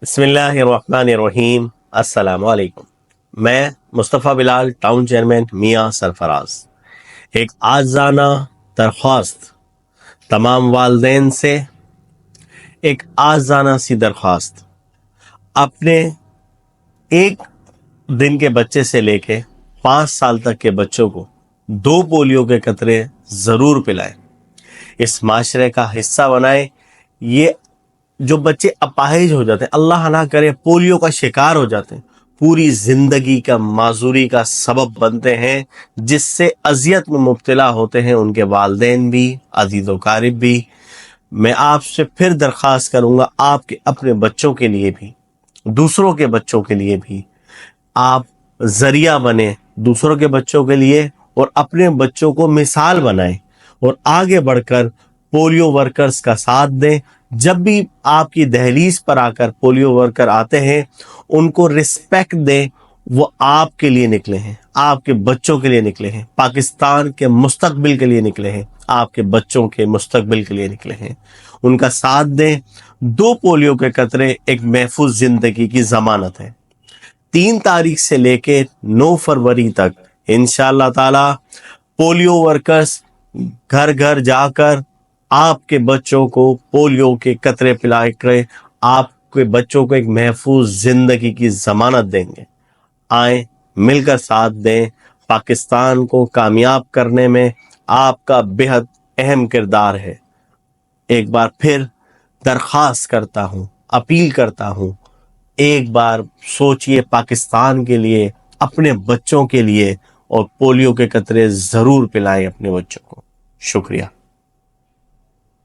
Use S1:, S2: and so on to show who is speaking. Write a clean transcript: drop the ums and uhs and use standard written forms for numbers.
S1: बिस्मिल्लाहिर्रहमानिर्रहीम। अस्सलाम वालेकुम। मैं मुस्तफ़ा बिलाल, टाउन चेयरमैन मियाँ सरफराज। एक आज़ाना दरख्वास्त तमाम वालदैन से, एक आज़ाना सी दरख्वास्त। अपने एक दिन के बच्चे से लेके 5 साल तक के बच्चों को 2 पोलियो के कतरे ज़रूर पिलाएं। इस माशरे का हिस्सा बनाएं। ये जो बच्चे अपाहिज हो जाते हैं, अल्लाह ना करे पोलियो का शिकार हो जाते हैं, पूरी जिंदगी का माजूरी का सबब बनते हैं, जिससे अजियत में मुब्तला होते हैं उनके वालदैन भी, अजीज़ व क़ारिब भी। मैं आपसे फिर दरख्वास्त करूंगा, आपके अपने बच्चों के लिए भी, दूसरों के बच्चों के लिए भी आप जरिया बने, दूसरों के बच्चों के लिए और अपने बच्चों को मिसाल बनाएं और आगे बढ़कर पोलियो वर्कर्स का साथ दें। जब भी आपकी दहलीज पर आकर पोलियो वर्कर आते हैं, उनको रिस्पेक्ट दें। वो आपके लिए निकले हैं, आपके बच्चों के लिए निकले हैं, पाकिस्तान के मुस्तकबिल के लिए निकले हैं, आपके बच्चों के मुस्तकबिल के लिए निकले हैं। उनका साथ दें। 2 पोलियो के कतरे एक महफूज जिंदगी की जमानत है। 3 तारीख से लेके 9 फरवरी तक इंशाअल्लाह ताला पोलियो वर्कर्स घर घर जाकर आपके बच्चों को पोलियो के कतरे पिला कर आपके बच्चों को एक महफूज जिंदगी की जमानत देंगे। आए, मिलकर साथ दें। पाकिस्तान को कामयाब करने में आपका बेहद अहम किरदार है। एक बार फिर दरख्वास्त करता हूँ, अपील करता हूँ, एक बार सोचिए पाकिस्तान के लिए, अपने बच्चों के लिए, और पोलियो के कतरे जरूर पिलाएं अपने बच्चों को। शुक्रिया।